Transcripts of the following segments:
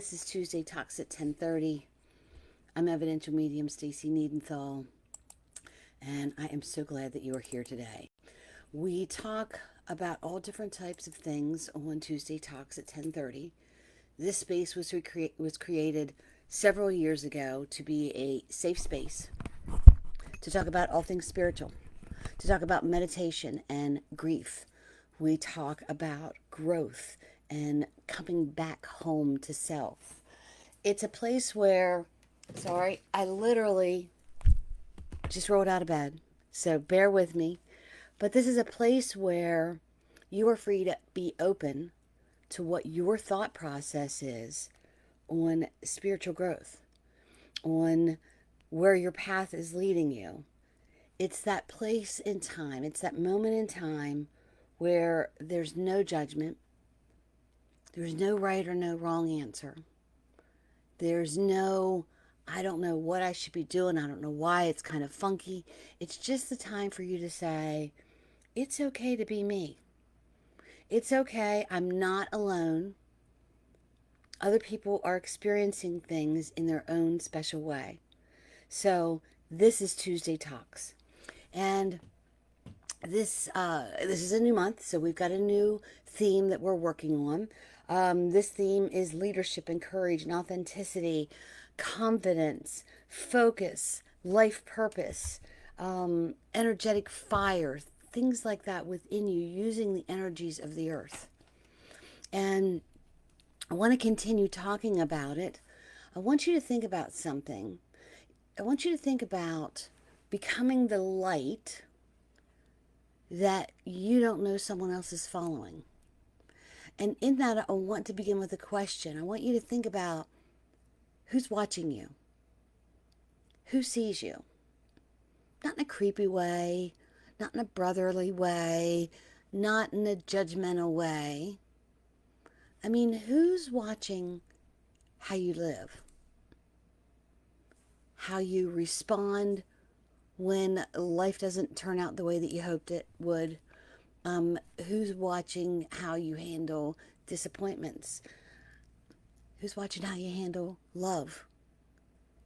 This is Tuesday Talks at 10:30. I'm Evidential Medium Stacy Niedenthal, and I am so glad that you are here today. We talk about all different types of things on Tuesday Talks at 10:30. This space was created several years ago to be a safe space to talk about all things spiritual, to talk about meditation and grief. We talk about growth and coming back home to self. It's a place where, sorry, I literally just rolled out of bed, so bear with me. But this is a place where you are free to be open to what your thought process is on spiritual growth, on where your path is leading you. It's that place in time, it's that moment in time where there's no judgment, there's no right or no wrong answer. There's no, I don't know what I should be doing, I don't know why, it's kind of funky. It's just the time for you to say, it's okay to be me. It's okay, I'm not alone. Other people are experiencing things in their own special way. So this is Tuesday Talks. And this is a new month, so we've got a new theme that we're working on. This theme is leadership and courage and authenticity, confidence, focus, life purpose, energetic fire, things like that within you, using the energies of the earth. And I want to continue talking about it. I want you to think about something. I want you to think about becoming the light that you don't know someone else is following. And in that, I want to begin with a question. I want you to think about who's watching you, who sees you. Not in a creepy way, not in a brotherly way, not in a judgmental way. I mean, who's watching how you live, how you respond when life doesn't turn out the way that you hoped it would? Who's watching how you handle disappointments? Who's watching how you handle love,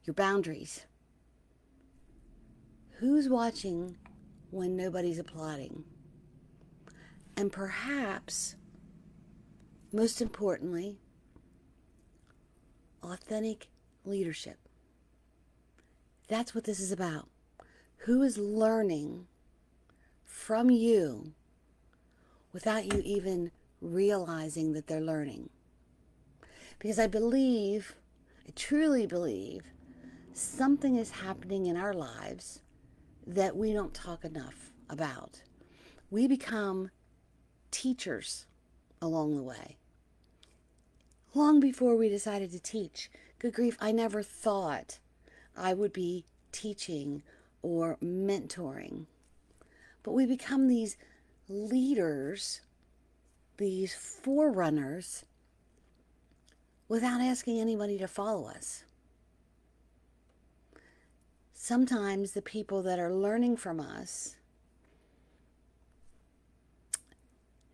your boundaries? Who's watching when nobody's applauding? And perhaps, most importantly, authentic leadership. That's what this is about. Who is learning from you without you even realizing that they're learning? Because I truly believe, something is happening in our lives that we don't talk enough about. We become teachers along the way. Long before we decided to teach. Good grief, I never thought I would be teaching or mentoring. But we become these leaders, these forerunners, without asking anybody to follow us. Sometimes the people that are learning from us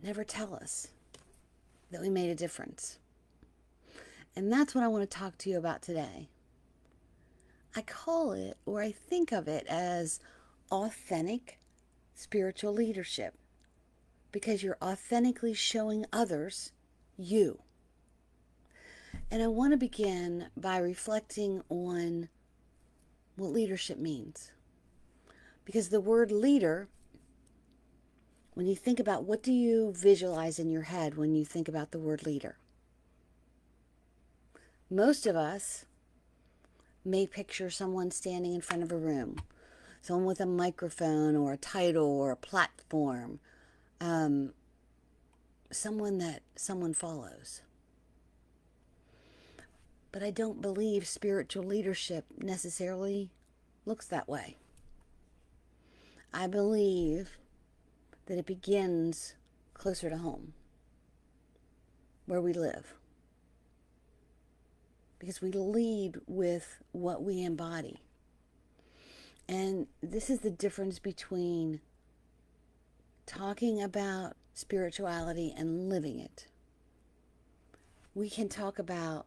never tell us that we made a difference. And that's what I want to talk to you about today. I call it, or I think of it as, authentic spiritual leadership, because you're authentically showing others you. And I want to begin by reflecting on what leadership means. Because the word leader, when you think about, what do you visualize in your head when you think about the word leader? Most of us may picture someone standing in front of a room, someone with a microphone or a title or a platform, someone that someone follows. But I don't believe spiritual leadership necessarily looks that way. I believe that it begins closer to home, where we live. Because we lead with what we embody. And this is the difference between talking about spirituality and living it. We can talk about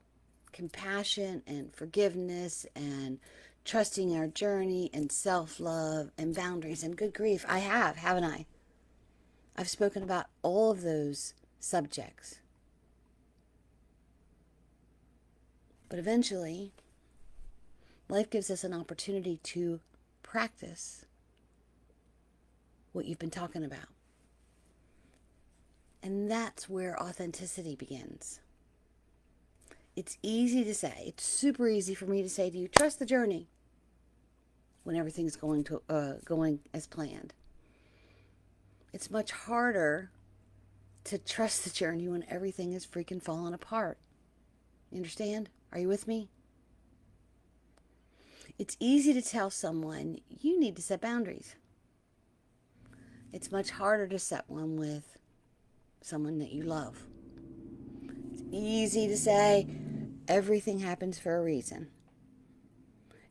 compassion and forgiveness and trusting our journey and self-love and boundaries and good grief. I have, haven't I? I've spoken about all of those subjects. But eventually, life gives us an opportunity to practice what you've been talking about. And that's where authenticity begins. It's easy to say, it's super easy for me to say to you, trust the journey when everything's going as planned. It's much harder to trust the journey when everything is freaking falling apart. You understand? Are you with me? It's easy to tell someone you need to set boundaries. It's much harder to set one with someone that you love. It's easy to say everything happens for a reason.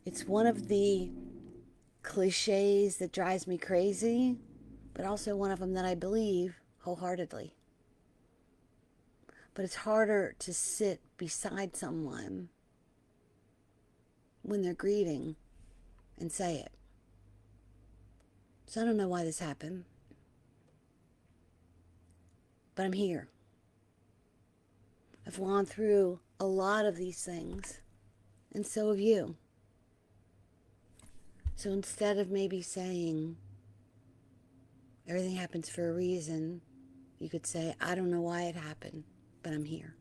It's one of the cliches that drives me crazy, but also one of them that I believe wholeheartedly. But it's harder to sit beside someone when they're grieving and say it. So I don't know why this happened, but I'm here. I've gone through a lot of these things, and so have you. So instead of maybe saying everything happens for a reason, you could say, I don't know why it happened, but I'm here.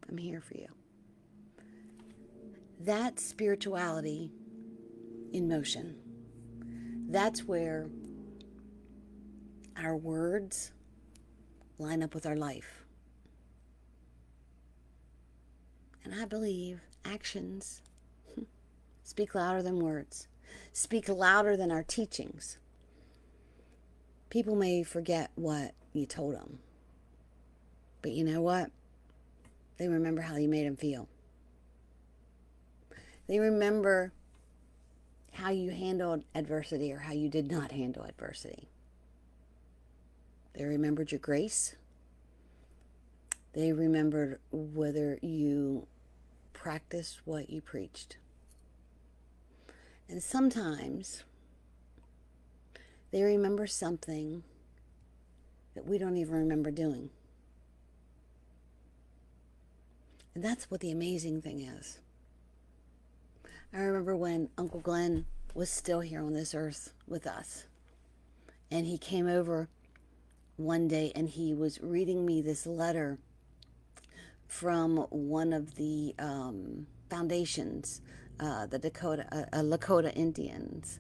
I'm here for you. That's spirituality in motion. That's where our words line up with our life. And I believe actions speak louder than words, speak louder than our teachings. People may forget what you told them, but you know what? They remember how you made them feel. They remember how you handled adversity or how you did not handle adversity. They remembered your grace. They remembered whether you practiced what you preached. And sometimes they remember something that we don't even remember doing. And that's what the amazing thing is. I remember when Uncle Glenn was still here on this earth with us. And he came over one day and he was reading me this letter from one of the foundations, the Lakota Indians,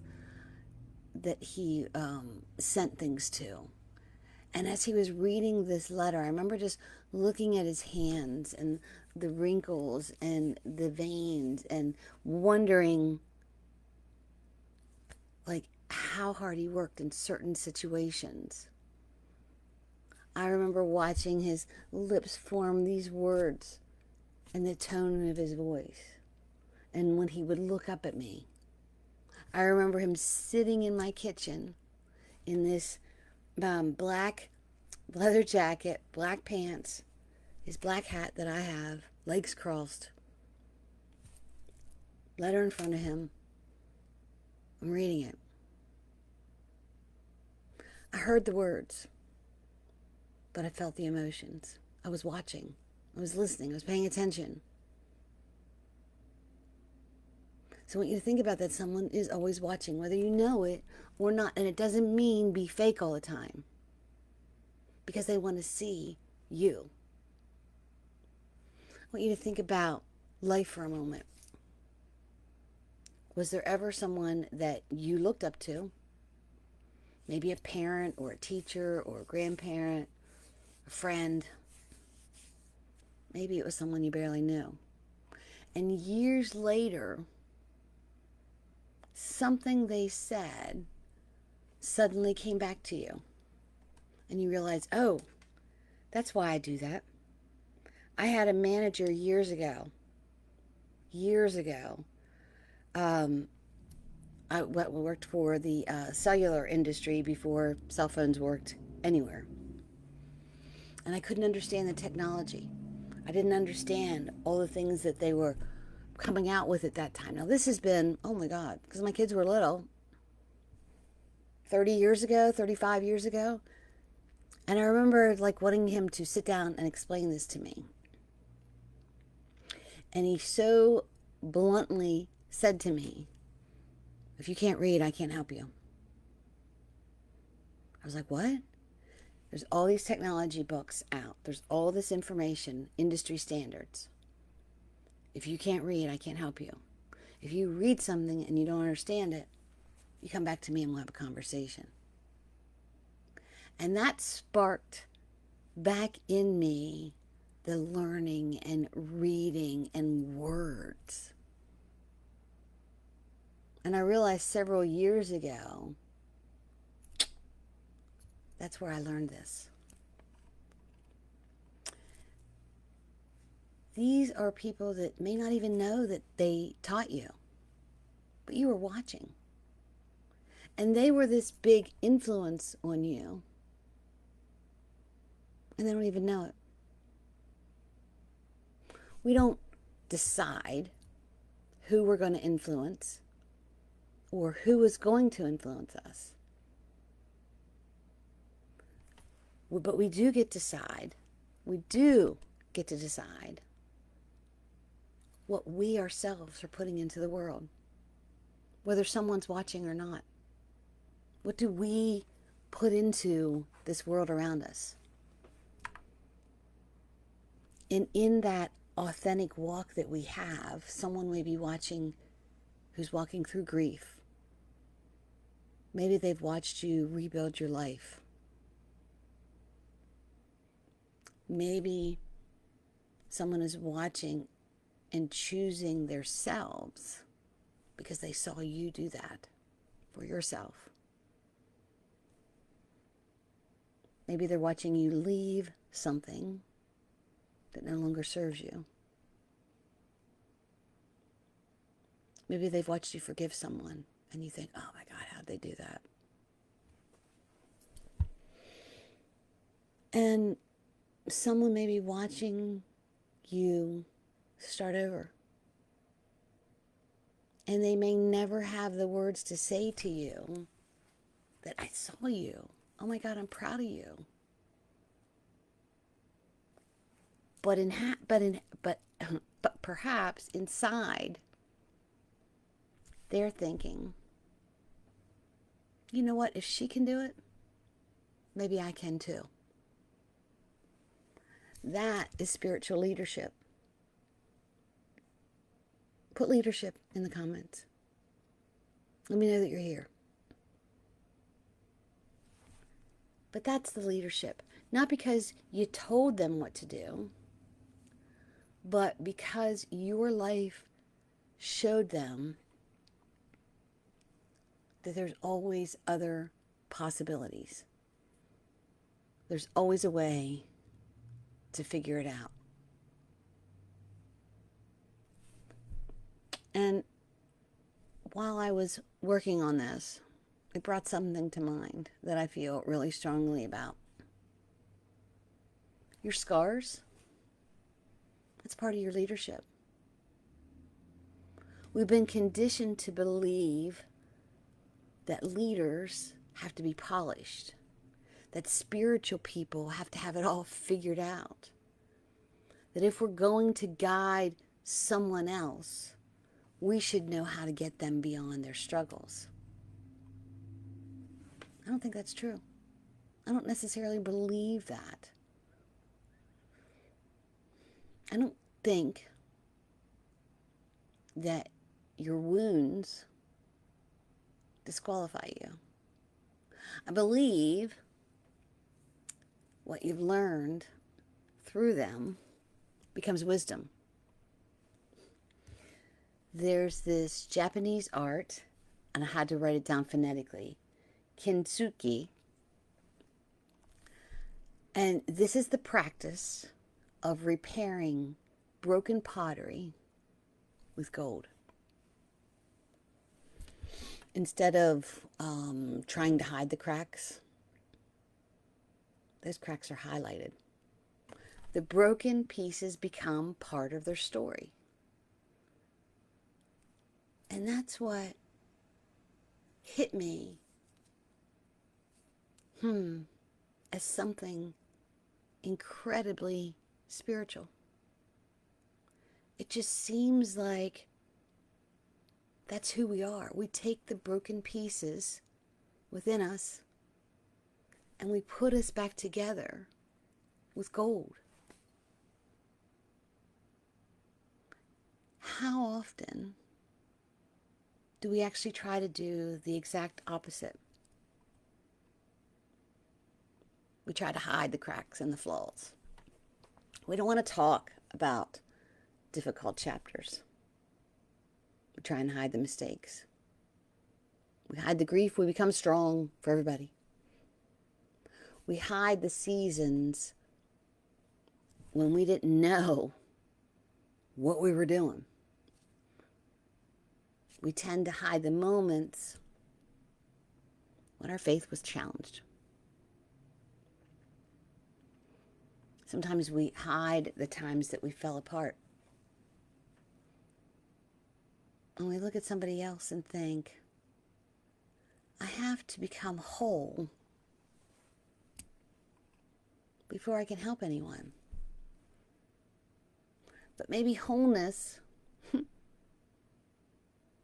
that he sent things to. And as he was reading this letter, I remember just looking at his hands and the wrinkles and the veins and wondering like how hard he worked in certain situations. I remember watching his lips form these words and the tone of his voice. And when he would look up at me, I remember him sitting in my kitchen in this black leather jacket, black pants, his black hat that I have, legs crossed, letter in front of him. I'm reading it. I heard the words, but I felt the emotions. I was watching. I was listening. I was paying attention. So I want you to think about that. Someone is always watching, whether you know it or not. And it doesn't mean be fake all the time, because they want to see you. I want you to think about life for a moment. Was there ever someone that you looked up to? Maybe a parent or a teacher or a grandparent, a friend. Maybe it was someone you barely knew. And years later, something they said suddenly came back to you. And you realize, oh, that's why I do that. I had a manager years ago. I worked for the cellular industry before cell phones worked anywhere. And I couldn't understand the technology. I didn't understand all the things that they were coming out with at that time. Now, this has been, oh my God, because my kids were little, 30 years ago, 35 years ago. And I remember like wanting him to sit down and explain this to me. And he so bluntly said to me, if you can't read, I can't help you. I was like, what? There's all these technology books out. There's all this information, industry standards. If you can't read, I can't help you. If you read something and you don't understand it, you come back to me and we'll have a conversation. And that sparked back in me the learning and reading and words. And I realized several years ago, that's where I learned this. These are people that may not even know that they taught you, but you were watching. And they were this big influence on you, and they don't even know it. We don't decide who we're going to influence or who is going to influence us. But we do get to decide. We do get to decide what we ourselves are putting into the world, whether someone's watching or not. What do we put into this world around us? And in that authentic walk that we have, someone may be watching who's walking through grief. Maybe they've watched you rebuild your life. Maybe someone is watching and choosing themselves because they saw you do that for yourself. Maybe they're watching you leave something that no longer serves you. Maybe they've watched you forgive someone and you think, oh my God, how'd they do that? And someone may be watching you start over. And they may never have the words to say to you that I saw you. Oh my God, I'm proud of you. But perhaps inside, they're thinking, you know what? If she can do it, maybe I can too. That is spiritual leadership. Put leadership in the comments. Let me know that you're here. But that's the leadership. Not because you told them what to do, but because your life showed them that there's always other possibilities. There's always a way to figure it out. And while I was working on this, it brought something to mind that I feel really strongly about. Your scars, that's part of your leadership. We've been conditioned to believe that leaders have to be polished, that spiritual people have to have it all figured out, that if we're going to guide someone else, we should know how to get them beyond their struggles. I don't think that's true. I don't necessarily believe that. I don't think that your wounds disqualify you. I believe what you've learned through them becomes wisdom. There's this Japanese art, and I had to write it down phonetically, kintsugi. And this is the practice of repairing broken pottery with gold. Instead of trying to hide the cracks, those cracks are highlighted. The broken pieces become part of their story. And that's what hit me as something incredibly spiritual. It just seems like that's who we are. We take the broken pieces within us and we put us back together with gold. How often do we actually try to do the exact opposite? We try to hide the cracks and the flaws. We don't want to talk about difficult chapters. We try and hide the mistakes. We hide the grief. We become strong for everybody. We hide the seasons when we didn't know what we were doing. We tend to hide the moments when our faith was challenged. Sometimes we hide the times that we fell apart. And we look at somebody else and think, I have to become whole before I can help anyone. But maybe wholeness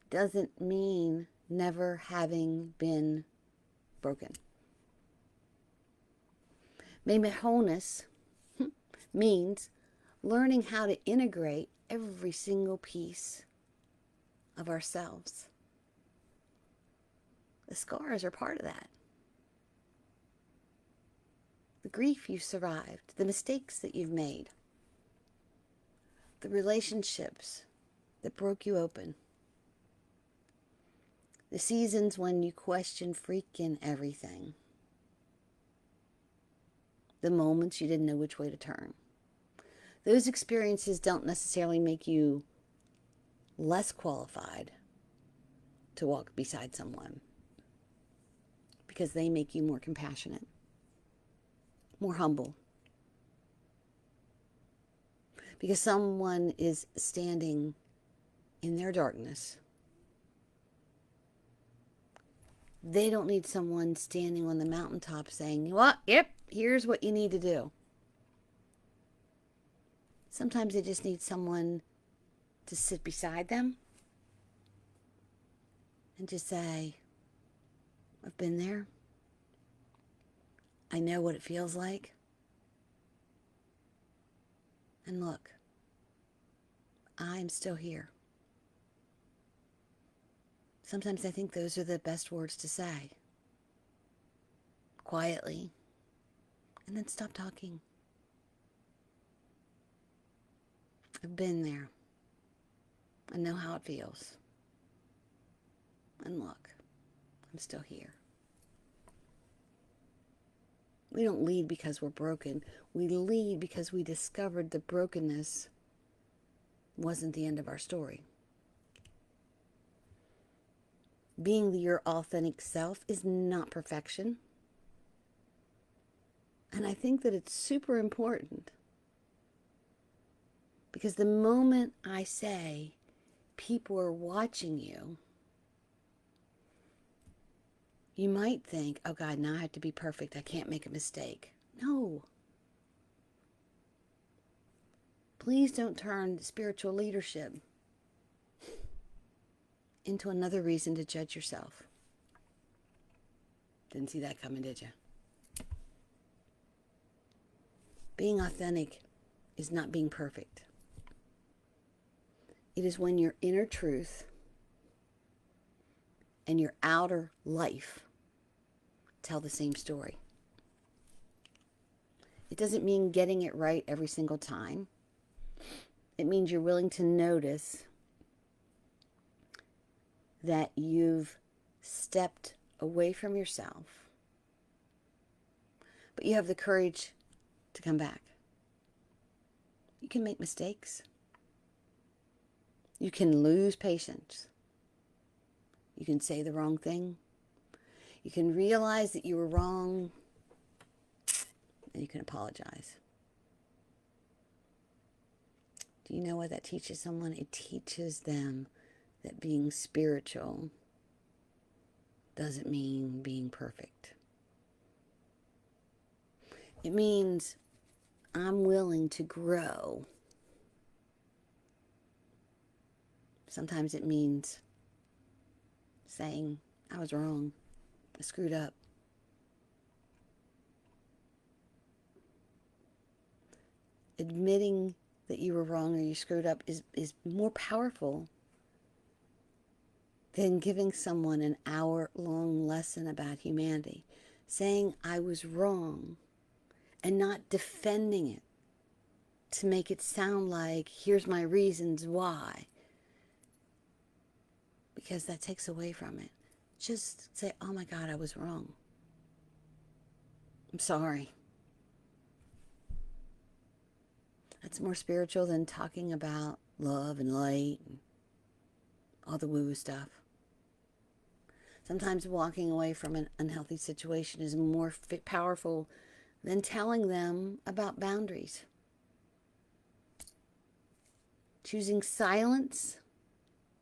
doesn't mean never having been broken. Maybe wholeness means learning how to integrate every single piece of ourselves. The scars are part of that. The grief you survived, the mistakes that you've made, the relationships that broke you open, the seasons when you question freaking everything, the moments you didn't know which way to turn. Those experiences don't necessarily make you less qualified to walk beside someone, because they make you more compassionate, more humble. Because someone is standing in their darkness. They don't need someone standing on the mountaintop saying, well, yep, here's what you need to do. Sometimes they just need someone to sit beside them and just say, I've been there. I know what it feels like. And look, I'm still here. Sometimes I think those are the best words to say. Quietly. And then stop talking. I've been there. I know how it feels. And look, I'm still here. We don't lead because we're broken. We lead because we discovered the brokenness wasn't the end of our story. Being your authentic self is not perfection. And I think that it's super important. Because the moment I say people are watching you, you might think, oh God, now I have to be perfect. I can't make a mistake. No. Please don't turn spiritual leadership into another reason to judge yourself. Didn't see that coming, did you? Being authentic is not being perfect. It is when your inner truth and your outer life tell the same story. It doesn't mean getting it right every single time. It means you're willing to notice that you've stepped away from yourself, but you have the courage to come back. You can make mistakes. You can lose patience. You can say the wrong thing. You can realize that you were wrong, and you can apologize. Do you know what that teaches someone? It teaches them that being spiritual doesn't mean being perfect. It means I'm willing to grow. Sometimes it means saying, I was wrong. I screwed up. Admitting that you were wrong or you screwed up is more powerful than giving someone an hour-long lesson about humanity. Saying I was wrong and not defending it to make it sound like, here's my reasons why. Because that takes away from it. Just say, oh my God, I was wrong. I'm sorry. That's more spiritual than talking about love and light and all the woo-woo stuff. Sometimes walking away from an unhealthy situation is more powerful than telling them about boundaries. Choosing silence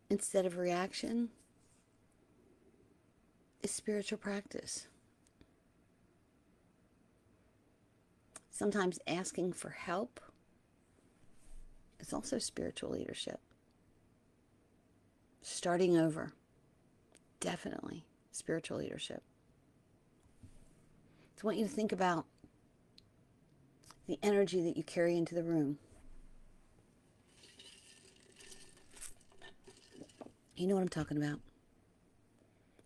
instead of reaction is spiritual practice. Sometimes asking for help is also spiritual leadership. Starting over, definitely spiritual leadership. So I want you to think about the energy that you carry into the room. You know what I'm talking about.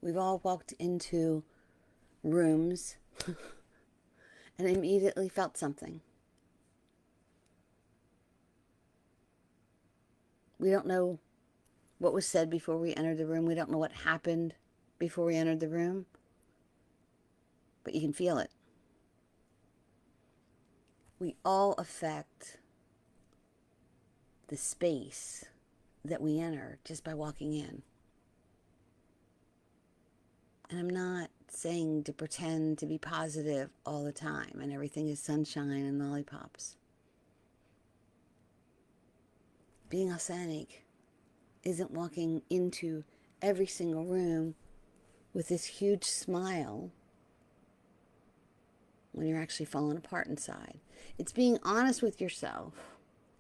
We've all walked into rooms and immediately felt something. We don't know what was said before we entered the room. We don't know what happened before we entered the room. But you can feel it. We all affect the space that we enter just by walking in. And I'm not saying to pretend to be positive all the time and everything is sunshine and lollipops. Being authentic isn't walking into every single room with this huge smile when you're actually falling apart inside. It's being honest with yourself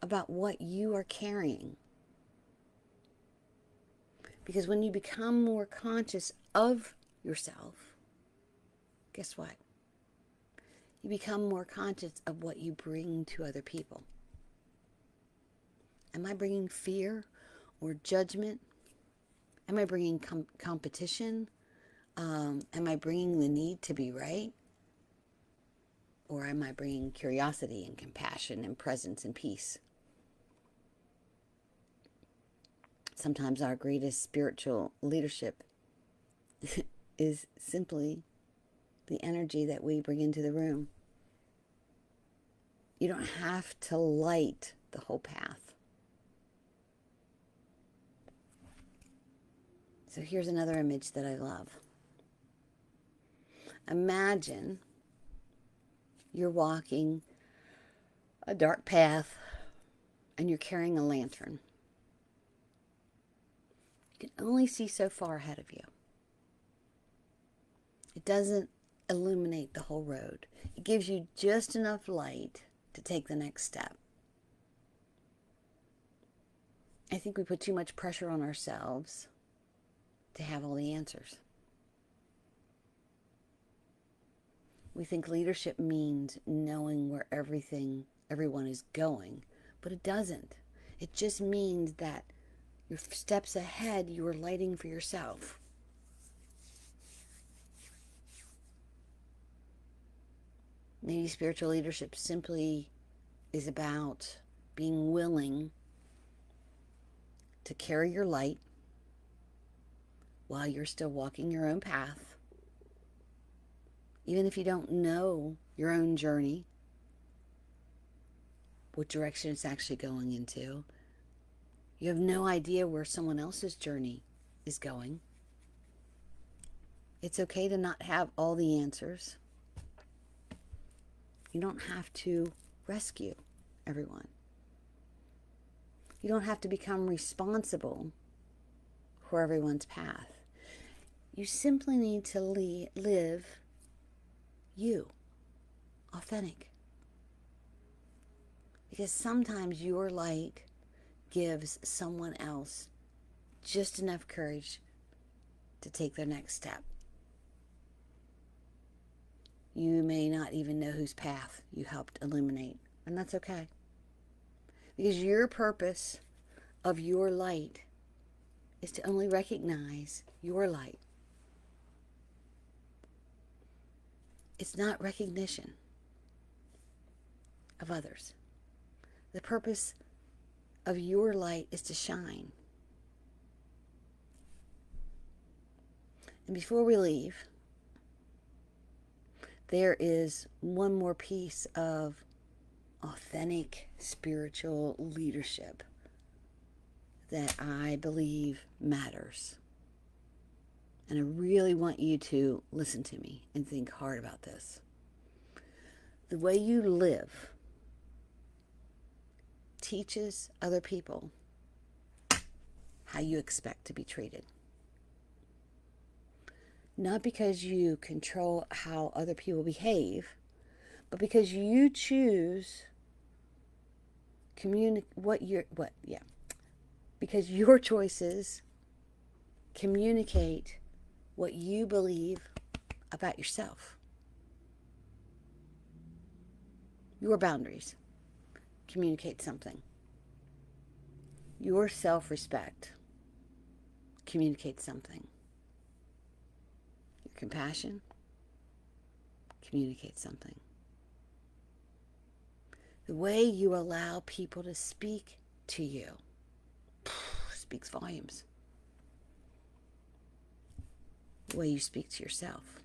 about what you are carrying. Because when you become more conscious of yourself, guess what? You become more conscious of what you bring to other people. Am I bringing fear or judgment? Am I bringing competition? Am I bringing the need to be right? Or am I bringing curiosity and compassion and presence and peace? Sometimes our greatest spiritual leadership is simply the energy that we bring into the room. You don't have to light the whole path. So here's another image that I love. Imagine you're walking a dark path and you're carrying a lantern. You can only see so far ahead of you. It doesn't illuminate the whole road. It gives you just enough light to take the next step. I think we put too much pressure on ourselves to have all the answers. We think leadership means knowing where everyone is going, but it doesn't. It just means that your steps ahead, you are lighting for yourself. Maybe spiritual leadership simply is about being willing to carry your light while you're still walking your own path. Even if you don't know your own journey, what direction it's actually going into, you have no idea where someone else's journey is going. It's okay to not have all the answers. You don't have to rescue everyone. You don't have to become responsible for everyone's path. You simply need to live you, authentic. Because sometimes your light gives someone else just enough courage to take their next step. You may not even know whose path you helped illuminate, and that's okay. Because your purpose of your light is to only recognize your light. It's not recognition of others. The purpose of your light is to shine. And before we leave, there is one more piece of authentic spiritual leadership that I believe matters. And I really want you to listen to me and think hard about this. The way you live teaches other people how you expect to be treated. Not because you control how other people behave, but because you choose because your choices communicate what you believe about yourself. Your boundaries communicate something. Your self-respect communicates something. Your compassion communicates something. The way you allow people to speak to you speaks volumes. The way you speak to yourself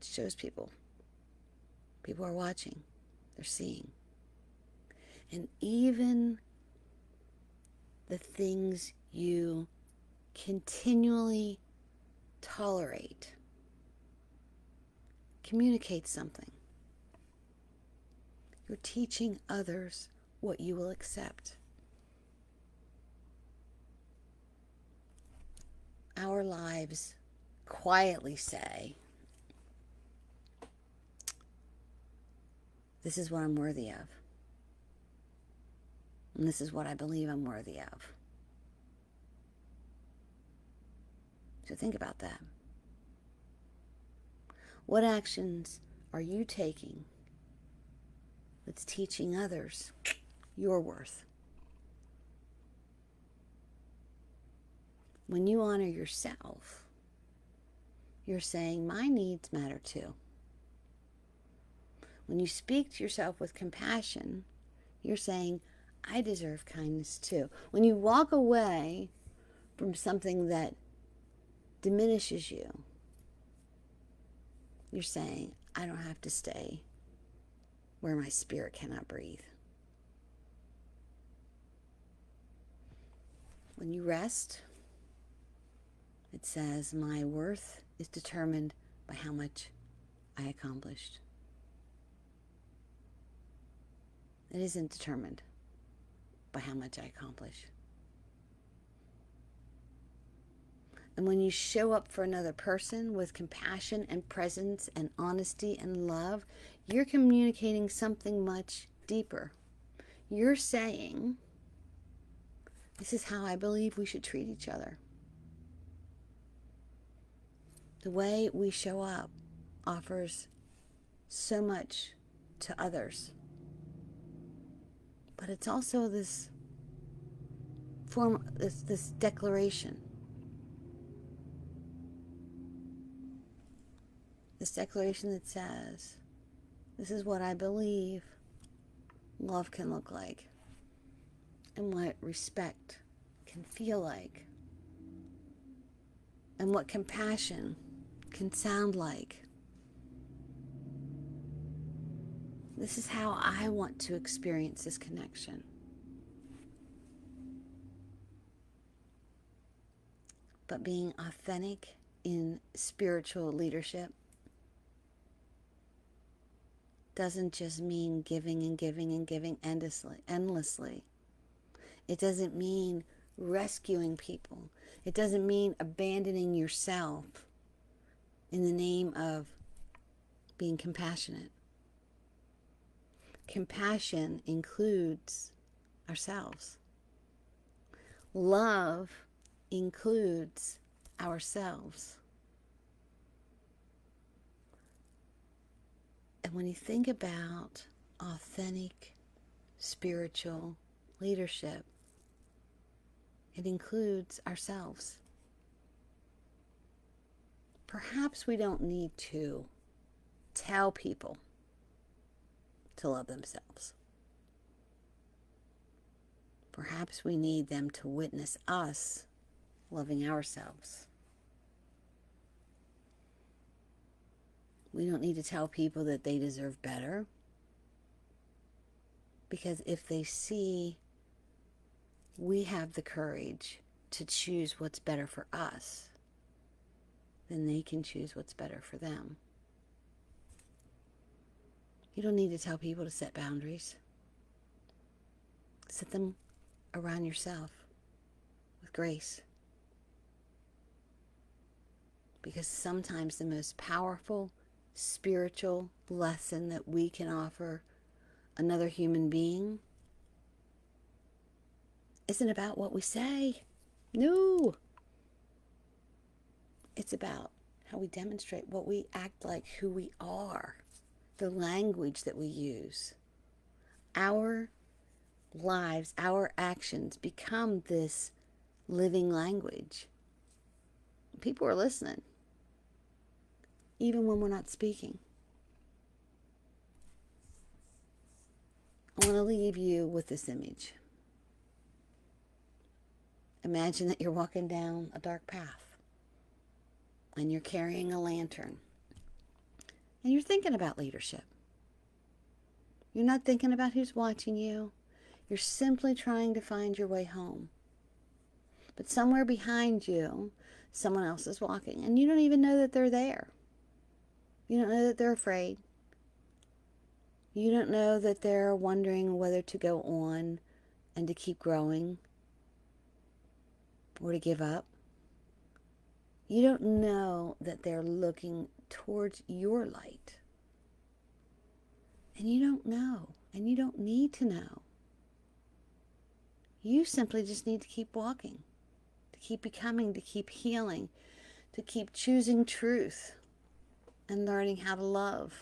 shows people. People are watching. They're seeing. And even the things you continually tolerate communicate something. You're teaching others what you will accept. Our lives quietly say, this is what I'm worthy of. And this is what I believe I'm worthy of. So think about that. What actions are you taking that's teaching others your worth? When you honor yourself, you're saying, my needs matter too. When you speak to yourself with compassion, you're saying, I deserve kindness too. When you walk away from something that diminishes you, you're saying, I don't have to stay where my spirit cannot breathe. When you rest, it says, my worth is determined by how much I accomplished. It isn't determined by how much I accomplish. And when you show up for another person with compassion and presence and honesty and love, you're communicating something much deeper. You're saying, this is how I believe we should treat each other. The way we show up offers so much to others. But it's also this declaration. This declaration that says, this is what I believe love can look like, and what respect can feel like, and what compassion can sound like. This is how I want to experience this connection. But being authentic in spiritual leadership doesn't just mean giving and giving and giving endlessly. It doesn't mean rescuing people. It doesn't mean abandoning yourself in the name of being compassionate. Compassion includes ourselves. Love includes ourselves. And when you think about authentic spiritual leadership, it includes ourselves. Perhaps we don't need to tell people to love themselves. Perhaps we need them to witness us loving ourselves. We don't need to tell people that they deserve better, because if they see we have the courage to choose what's better for us, then they can choose what's better for them. You don't need to tell people to set boundaries. Set them around yourself with grace. Because sometimes the most powerful spiritual lesson that we can offer another human being isn't about what we say. No. It's about how we demonstrate what we act like, who we are, the language that we use. Our lives, our actions become this living language. People are listening, even when we're not speaking. I want to leave you with this image. Imagine that you're walking down a dark path and you're carrying a lantern and you're thinking about leadership. You're not thinking about who's watching you. You're simply trying to find your way home. But somewhere behind you, someone else is walking and you don't even know that they're there. You don't know that they're afraid. You don't know that they're wondering whether to go on and to keep growing or to give up. You don't know that they're looking towards your light. And you don't know, and you don't need to know. You simply just need to keep walking, to keep becoming, to keep healing, to keep choosing truth and learning how to love.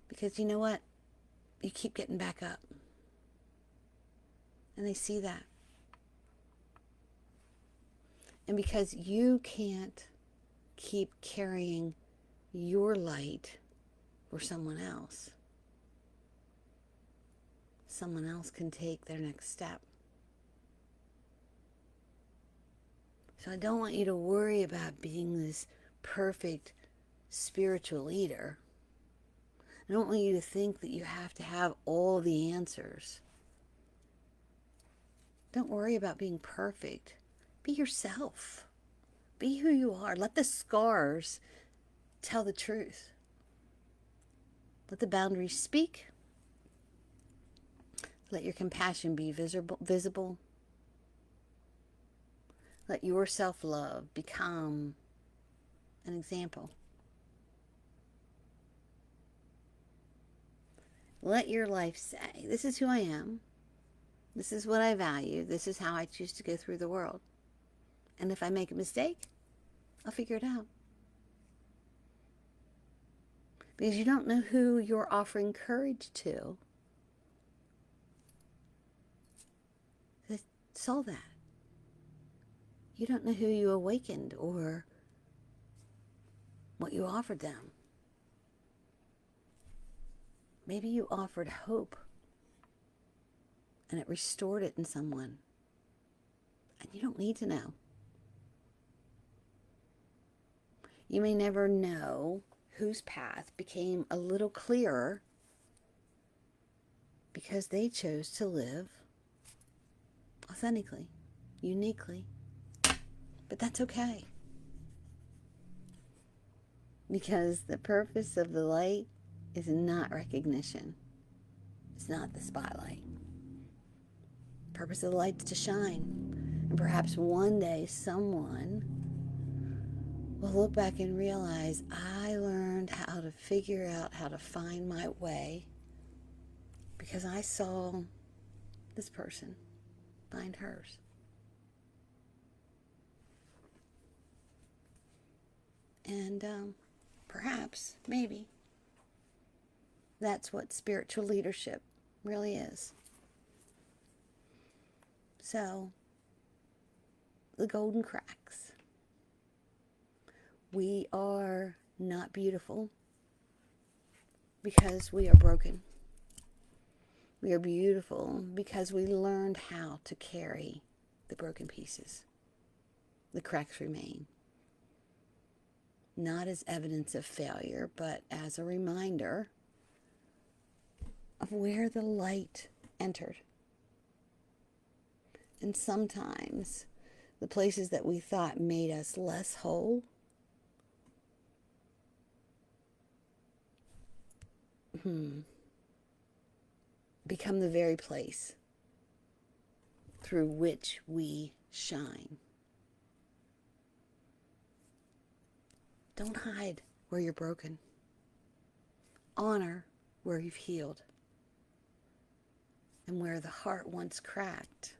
Because you know what? You keep getting back up. And they see that. And because you can't keep carrying your light for someone else can take their next step. So I don't want you to worry about being this perfect spiritual leader. I don't want you to think that you have to have all the answers. Don't worry about being perfect. Be yourself. Be who you are. Let the scars tell the truth. Let the boundaries speak. Let your compassion be visible. Let your self-love become an example. Let your life say, this is who I am. This is what I value. This is how I choose to go through the world. And if I make a mistake, I'll figure it out. Because you don't know who you're offering courage to. Solve that. You don't know who you awakened or what you offered them. Maybe you offered hope and it restored it in someone. And you don't need to know. You may never know whose path became a little clearer because they chose to live authentically, uniquely. But that's okay. Because the purpose of the light is not recognition. It's not the spotlight. The purpose of the light is to shine. And perhaps one day someone will look back and realize, I learned how to figure out how to find my way because I saw this person find hers. And perhaps, maybe, that's what spiritual leadership really is. So, the golden cracks. We are not beautiful because we are broken. We are beautiful because we learned how to carry the broken pieces. The cracks remain. Not as evidence of failure, but as a reminder of where the light entered. And sometimes the places that we thought made us less whole become the very place through which we shine. Don't hide where you're broken. Honor where you've healed. And where the heart once cracked,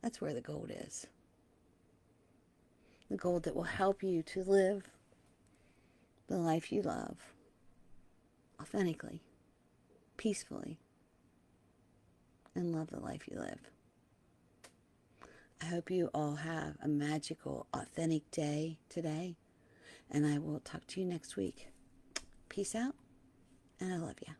that's where the gold is. The gold that will help you to live the life you love authentically, peacefully, and love the life you live. I hope you all have a magical, authentic day today, and I will talk to you next week. Peace out, and I love you.